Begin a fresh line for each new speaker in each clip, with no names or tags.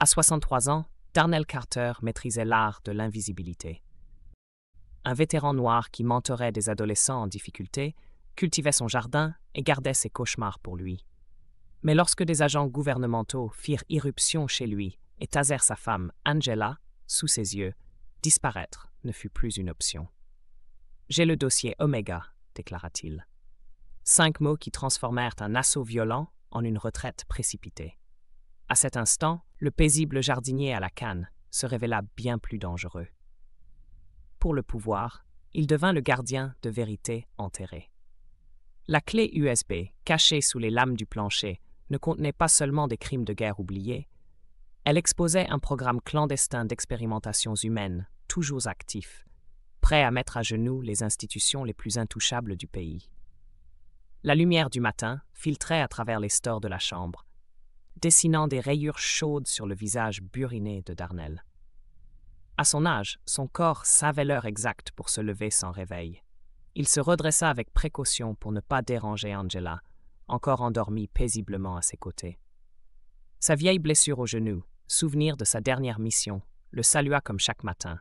À 63 ans, Darnell Carter maîtrisait l'art de l'invisibilité. Un vétéran noir qui mentorait des adolescents en difficulté, cultivait son jardin et gardait ses cauchemars pour lui. Mais lorsque des agents gouvernementaux firent irruption chez lui et tasèrent sa femme, Angela, sous ses yeux, disparaître ne fut plus une option. « J'ai le dossier Omega », déclara-t-il. 5 mots qui transformèrent un assaut violent en une retraite précipitée. À cet instant, le paisible jardinier à la canne se révéla bien plus dangereux. Pour le pouvoir, il devint le gardien de vérité enterrée. La clé USB, cachée sous les lames du plancher, ne contenait pas seulement des crimes de guerre oubliés, elle exposait un programme clandestin d'expérimentations humaines, toujours actif, prêt à mettre à genoux les institutions les plus intouchables du pays. La lumière du matin filtrait à travers les stores de la chambre, dessinant des rayures chaudes sur le visage buriné de Darnell. À son âge, son corps savait l'heure exacte pour se lever sans réveil. Il se redressa avec précaution pour ne pas déranger Angela, encore endormie paisiblement à ses côtés. Sa vieille blessure au genou, souvenir de sa dernière mission, le salua comme chaque matin,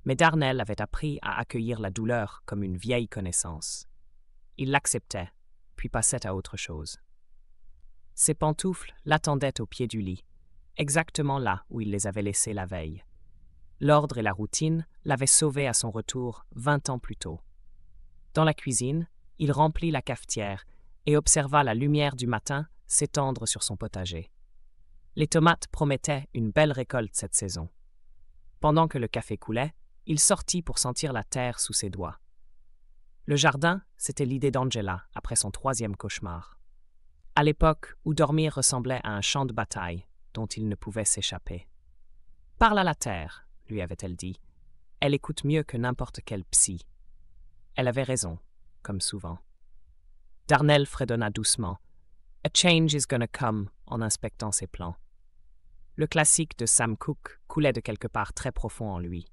mais Darnell avait appris à accueillir la douleur comme une vieille connaissance. Il l'acceptait, puis passait à autre chose. Ses pantoufles l'attendaient au pied du lit, exactement là où il les avait laissées la veille. L'ordre et la routine l'avaient sauvé à son retour 20 ans plus tôt. Dans la cuisine, il remplit la cafetière et observa la lumière du matin s'étendre sur son potager. Les tomates promettaient une belle récolte cette saison. Pendant que le café coulait, il sortit pour sentir la terre sous ses doigts. Le jardin, c'était l'idée d'Angela après son 3e cauchemar. À l'époque où dormir ressemblait à un champ de bataille dont il ne pouvait s'échapper. « Parle à la terre », lui avait-elle dit. « Elle écoute mieux que n'importe quel psy. » Elle avait raison, comme souvent. Darnell fredonna doucement. « A change is gonna come » en inspectant ses plans. Le classique de Sam Cooke coulait de quelque part très profond en lui.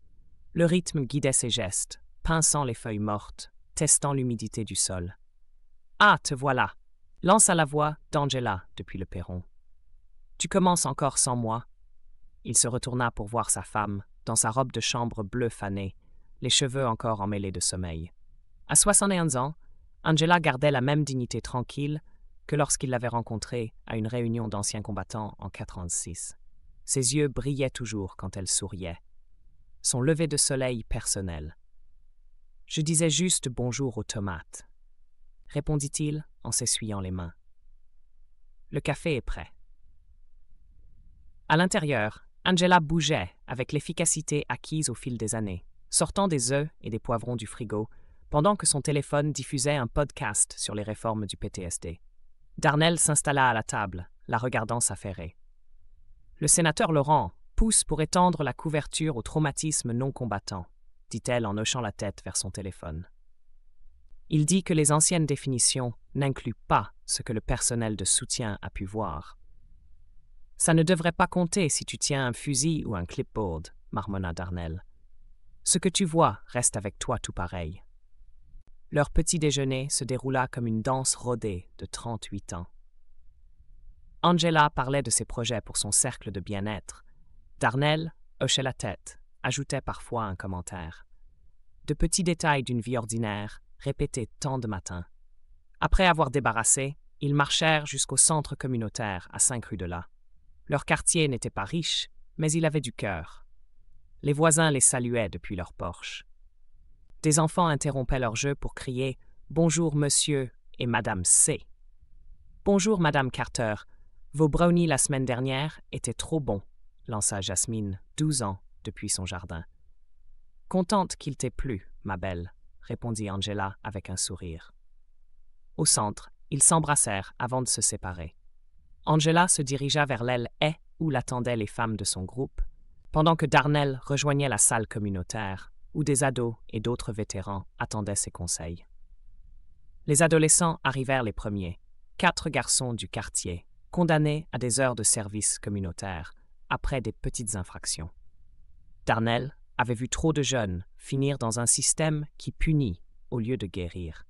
Le rythme guidait ses gestes, pinçant les feuilles mortes, testant l'humidité du sol. « Ah, te voilà !» lança la voix d'Angela depuis le perron. « Tu commences encore sans moi ?» Il se retourna pour voir sa femme, dans sa robe de chambre bleu fanée, les cheveux encore emmêlés de sommeil. À 61 ans, Angela gardait la même dignité tranquille que lorsqu'il l'avait rencontrée à une réunion d'anciens combattants en 1946. Ses yeux brillaient toujours quand elle souriait. Son lever de soleil personnel. « Je disais juste bonjour aux tomates », répondit-il en s'essuyant les mains. « Le café est prêt. » À l'intérieur, Angela bougeait avec l'efficacité acquise au fil des années, sortant des œufs et des poivrons du frigo, pendant que son téléphone diffusait un podcast sur les réformes du PTSD. Darnell s'installa à la table, la regardant s'affairer. « Le sénateur Laurent pousse pour étendre la couverture au traumatisme non combattant, » dit-elle en hochant la tête vers son téléphone. Il dit que les anciennes définitions n'incluent pas ce que le personnel de soutien a pu voir. « Ça ne devrait pas compter si tu tiens un fusil ou un clipboard, » marmonna Darnell. « Ce que tu vois reste avec toi tout pareil. » Leur petit déjeuner se déroula comme une danse rodée de 38 ans. Angela parlait de ses projets pour son cercle de bien-être. Darnell hochait la tête, ajoutait parfois un commentaire. De petits détails d'une vie ordinaire, répétés tant de matins. Après avoir débarrassé, ils marchèrent jusqu'au centre communautaire à 5 rues de là. Leur quartier n'était pas riche, mais il avait du cœur. Les voisins les saluaient depuis leur porche. Des enfants interrompaient leur jeu pour crier « Bonjour, monsieur et madame C. »« Bonjour, madame Carter. Vos brownies la semaine dernière étaient trop bons, » lança Jasmine, 12 ans, depuis son jardin. « Contente qu'il t'ait plu, ma belle, » répondit Angela avec un sourire. Au centre, ils s'embrassèrent avant de se séparer. Angela se dirigea vers l'aile haie où l'attendaient les femmes de son groupe, pendant que Darnell rejoignait la salle communautaire, où des ados et d'autres vétérans attendaient ses conseils. Les adolescents arrivèrent les premiers, 4 garçons du quartier, condamnés à des heures de service communautaire, après des petites infractions. Darnell avait vu trop de jeunes finir dans un système qui punit au lieu de guérir.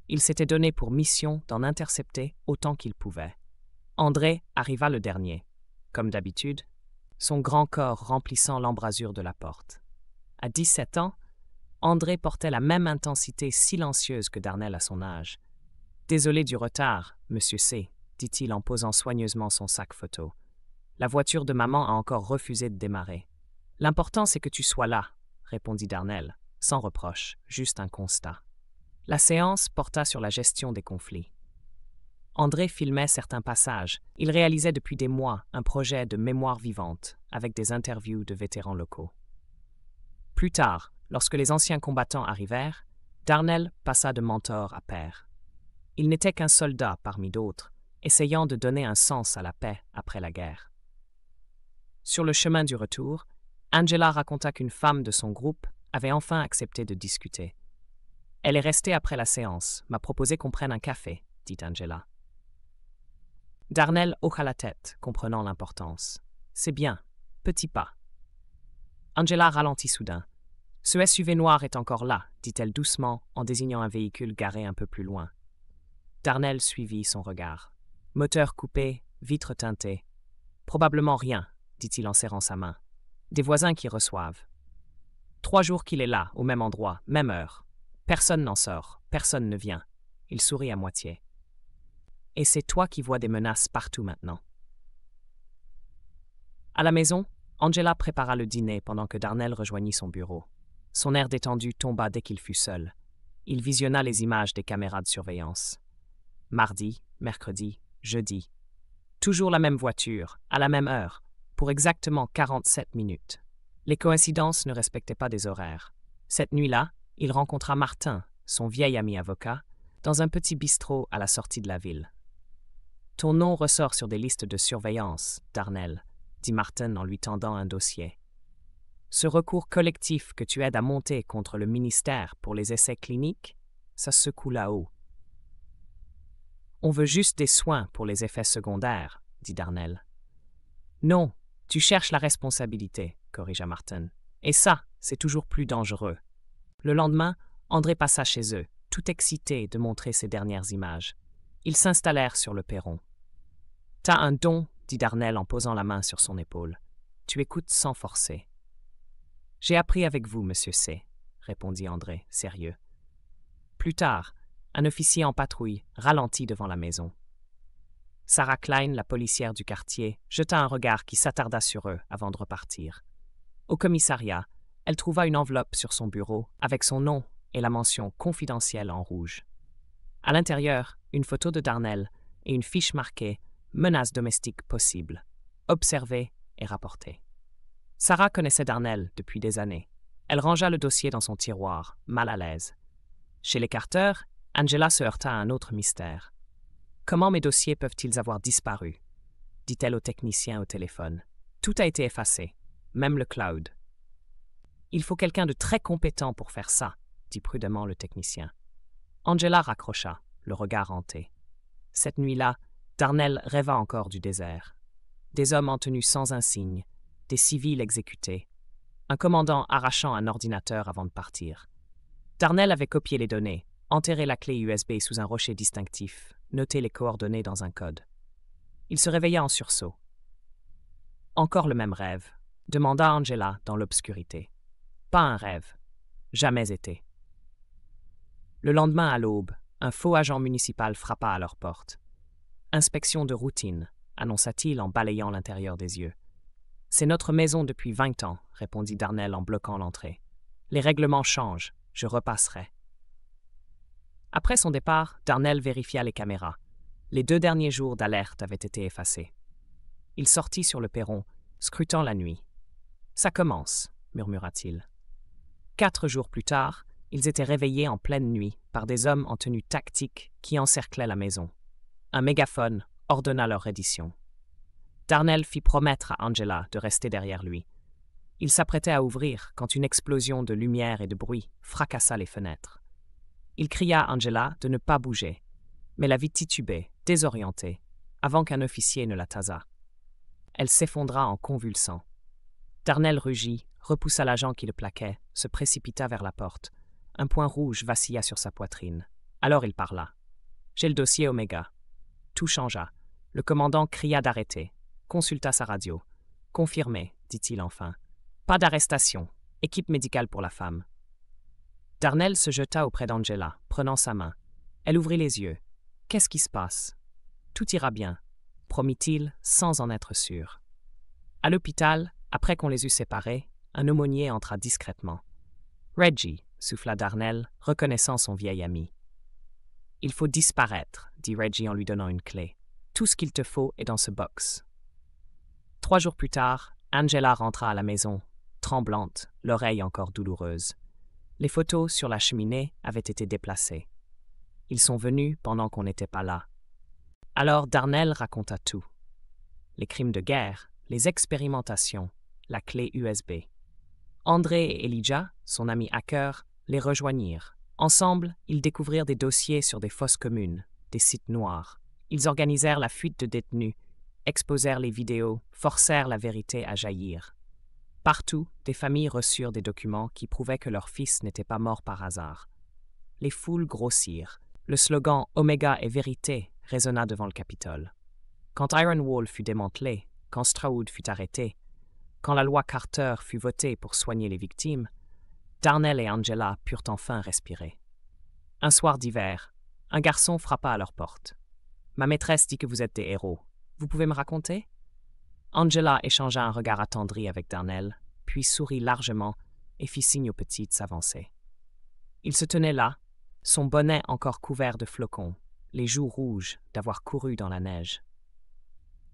Il s'était donné pour mission d'en intercepter autant qu'il pouvait. André arriva le dernier. Comme d'habitude, son grand corps remplissant l'embrasure de la porte. À 17 ans, André portait la même intensité silencieuse que Darnell à son âge. « Désolé du retard, monsieur C. » dit-il en posant soigneusement son sac photo. « La voiture de maman a encore refusé de démarrer. »« L'important, c'est que tu sois là, » répondit Darnell, sans reproche, juste un constat. La séance porta sur la gestion des conflits. André filmait certains passages. Il réalisait depuis des mois un projet de mémoire vivante, avec des interviews de vétérans locaux. Plus tard, lorsque les anciens combattants arrivèrent, Darnell passa de mentor à père. Il n'était qu'un soldat parmi d'autres, essayant de donner un sens à la paix après la guerre. Sur le chemin du retour, Angela raconta qu'une femme de son groupe avait enfin accepté de discuter. « Elle est restée après la séance, m'a proposé qu'on prenne un café, » dit Angela. Darnell hocha la tête, comprenant l'importance. « C'est bien, petit pas. » Angela ralentit soudain. « Ce SUV noir est encore là, » dit-elle doucement en désignant un véhicule garé un peu plus loin. Darnell suivit son regard. Moteur coupé, vitres teintées. « Probablement rien, » dit-il en serrant sa main. « Des voisins qui reçoivent. 3 jours qu'il est là, au même endroit, même heure. Personne n'en sort, personne ne vient. » Il sourit à moitié. « Et c'est toi qui vois des menaces partout maintenant. » À la maison, Angela prépara le dîner pendant que Darnell rejoignit son bureau. Son air détendu tomba dès qu'il fut seul. Il visionna les images des caméras de surveillance. Mardi, mercredi, jeudi. Toujours la même voiture, à la même heure, pour exactement 47 minutes. Les coïncidences ne respectaient pas des horaires. Cette nuit-là, il rencontra Martin, son vieil ami avocat, dans un petit bistrot à la sortie de la ville. « Ton nom ressort sur des listes de surveillance, Darnell, » dit Martin en lui tendant un dossier. « Ce recours collectif que tu aides à monter contre le ministère pour les essais cliniques, ça secoue là-haut. »« On veut juste des soins pour les effets secondaires, » dit Darnell. « Non, tu cherches la responsabilité, » corrigea Martin. « Et ça, c'est toujours plus dangereux. » Le lendemain, André passa chez eux, tout excité de montrer ses dernières images. Ils s'installèrent sur le perron. « T'as un don, » dit Darnell en posant la main sur son épaule. « Tu écoutes sans forcer. »« J'ai appris avec vous, monsieur C. » répondit André, sérieux. Plus tard, un officier en patrouille ralentit devant la maison. Sarah Klein, la policière du quartier, jeta un regard qui s'attarda sur eux avant de repartir. Au commissariat, elle trouva une enveloppe sur son bureau avec son nom et la mention « confidentielle » en rouge. À l'intérieur, une photo de Darnell et une fiche marquée « menace domestique possible », observée et rapportée. Sarah connaissait Darnell depuis des années. Elle rangea le dossier dans son tiroir, mal à l'aise. Chez les Carter, Angela se heurta à un autre mystère. « Comment mes dossiers peuvent-ils avoir disparu ?» dit-elle au technicien au téléphone. « Tout a été effacé, même le cloud. »« Il faut quelqu'un de très compétent pour faire ça, » dit prudemment le technicien. Angela raccrocha, le regard hanté. Cette nuit-là, Darnell rêva encore du désert. Des hommes en tenue sans insigne, des civils exécutés, un commandant arrachant un ordinateur avant de partir. Darnell avait copié les données, enterré la clé USB sous un rocher distinctif, noté les coordonnées dans un code. Il se réveilla en sursaut. Encore le même rêve, demanda Angela dans l'obscurité. Pas un rêve, jamais été. Le lendemain à l'aube, un faux agent municipal frappa à leur porte. « Inspection de routine », annonça-t-il en balayant l'intérieur des yeux. « C'est notre maison depuis 20 ans, » répondit Darnell en bloquant l'entrée. « Les règlements changent, je repasserai. » Après son départ, Darnell vérifia les caméras. Les 2 derniers jours d'alerte avaient été effacés. Il sortit sur le perron, scrutant la nuit. « Ça commence », murmura-t-il. 4 jours plus tard, ils étaient réveillés en pleine nuit par des hommes en tenue tactique qui encerclaient la maison. Un mégaphone ordonna leur reddition. Darnell fit promettre à Angela de rester derrière lui. Il s'apprêtait à ouvrir quand une explosion de lumière et de bruit fracassa les fenêtres. Il cria à Angela de ne pas bouger, mais la vit tituber, désorientée, avant qu'un officier ne la tasât. Elle s'effondra en convulsant. Darnell rugit, repoussa l'agent qui le plaquait, se précipita vers la porte. Un point rouge vacilla sur sa poitrine. Alors il parla. « J'ai le dossier Omega. » Tout changea. Le commandant cria d'arrêter, consulta sa radio. « Confirmé, dit-il enfin. Pas d'arrestation. Équipe médicale pour la femme. Darnell se jeta auprès d'Angela, prenant sa main. Elle ouvrit les yeux. Qu'est-ce qui se passe? Tout ira bien, promit-il sans en être sûr. À l'hôpital, après qu'on les eut séparés, un aumônier entra discrètement. Reggie, souffla Darnell, reconnaissant son vieil ami. Il faut disparaître, dit Reggie en lui donnant une clé. Tout ce qu'il te faut est dans ce box. 3 jours plus tard, Angela rentra à la maison, tremblante, l'oreille encore douloureuse. Les photos sur la cheminée avaient été déplacées. Ils sont venus pendant qu'on n'était pas là. Alors Darnell raconta tout. Les crimes de guerre, les expérimentations, la clé USB. André et Elijah, son ami hacker, les rejoignirent. Ensemble, ils découvrirent des dossiers sur des fosses communes, des sites noirs. Ils organisèrent la fuite de détenus, exposèrent les vidéos, forcèrent la vérité à jaillir. Partout, des familles reçurent des documents qui prouvaient que leur fils n'était pas mort par hasard. Les foules grossirent. Le slogan « Oméga est vérité » résonna devant le Capitole. Quand Iron Wall fut démantelé, quand Stroud fut arrêté, quand la loi Carter fut votée pour soigner les victimes, Darnell et Angela purent enfin respirer. Un soir d'hiver, un garçon frappa à leur porte. « Ma maîtresse dit que vous êtes des héros. Vous pouvez me raconter ?» Angela échangea un regard attendri avec Darnell, puis sourit largement et fit signe au petit de s'avancer. Il se tenait là, son bonnet encore couvert de flocons, les joues rouges d'avoir couru dans la neige.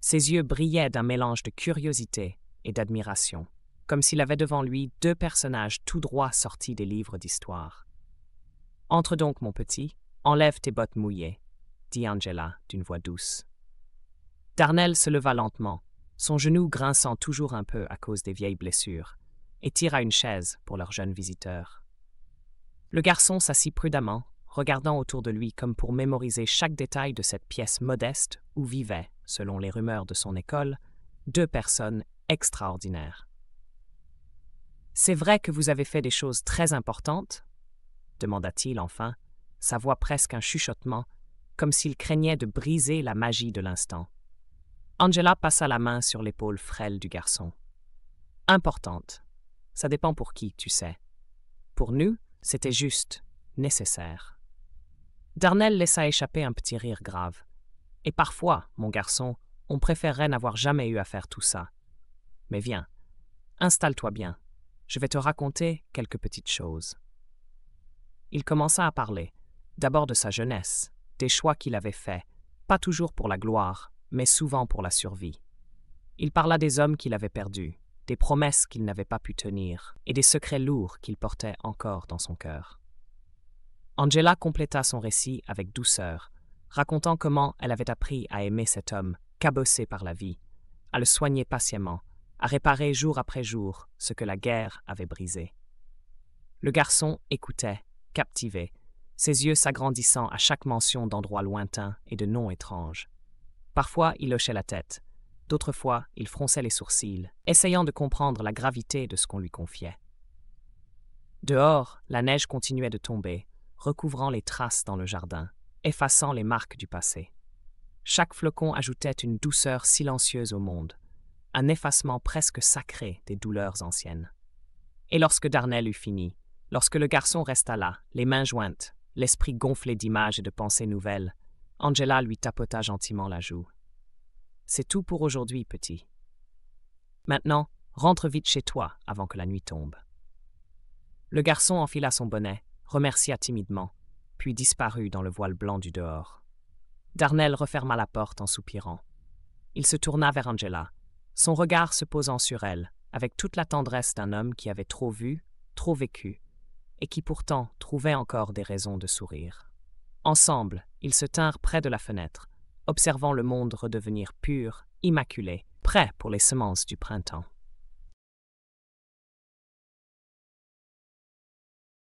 Ses yeux brillaient d'un mélange de curiosité et d'admiration, comme s'il avait devant lui 2 personnages tout droit sortis des livres d'histoire. « Entre donc, mon petit, enlève tes bottes mouillées, » dit Angela d'une voix douce. Darnell se leva lentement, son genou grinçant toujours un peu à cause des vieilles blessures, et tira une chaise pour leur jeune visiteur. Le garçon s'assit prudemment, regardant autour de lui comme pour mémoriser chaque détail de cette pièce modeste où vivaient, selon les rumeurs de son école, 2 personnes extraordinaires. « C'est vrai que vous avez fait des choses très importantes ?» demanda-t-il enfin, sa voix presque un chuchotement, comme s'il craignait de briser la magie de l'instant. Angela passa la main sur l'épaule frêle du garçon. « Importante. Ça dépend pour qui, tu sais. Pour nous, c'était juste, nécessaire. » Darnell laissa échapper un petit rire grave. « Et parfois, mon garçon, on préférerait n'avoir jamais eu à faire tout ça. Mais viens, installe-toi bien. Je vais te raconter quelques petites choses. » Il commença à parler, d'abord de sa jeunesse, des choix qu'il avait faits, pas toujours pour la gloire, mais souvent pour la survie. Il parla des hommes qu'il avait perdus, des promesses qu'il n'avait pas pu tenir, et des secrets lourds qu'il portait encore dans son cœur. Angela compléta son récit avec douceur, racontant comment elle avait appris à aimer cet homme, cabossé par la vie, à le soigner patiemment, à réparer jour après jour ce que la guerre avait brisé. Le garçon écoutait, captivé, ses yeux s'agrandissant à chaque mention d'endroits lointains et de noms étranges. Parfois, il hochait la tête, d'autres fois, il fronçait les sourcils, essayant de comprendre la gravité de ce qu'on lui confiait. Dehors, la neige continuait de tomber, recouvrant les traces dans le jardin, effaçant les marques du passé. Chaque flocon ajoutait une douceur silencieuse au monde, un effacement presque sacré des douleurs anciennes. Et lorsque Darnell eut fini, lorsque le garçon resta là, les mains jointes, l'esprit gonflé d'images et de pensées nouvelles, Angela lui tapota gentiment la joue. « C'est tout pour aujourd'hui, petit. Maintenant, rentre vite chez toi avant que la nuit tombe. » Le garçon enfila son bonnet, remercia timidement, puis disparut dans le voile blanc du dehors. Darnell referma la porte en soupirant. Il se tourna vers Angela, son regard se posant sur elle, avec toute la tendresse d'un homme qui avait trop vu, trop vécu, et qui pourtant trouvait encore des raisons de sourire. Ensemble, ils se tinrent près de la fenêtre, observant le monde redevenir pur, immaculé, prêt pour les semences du printemps.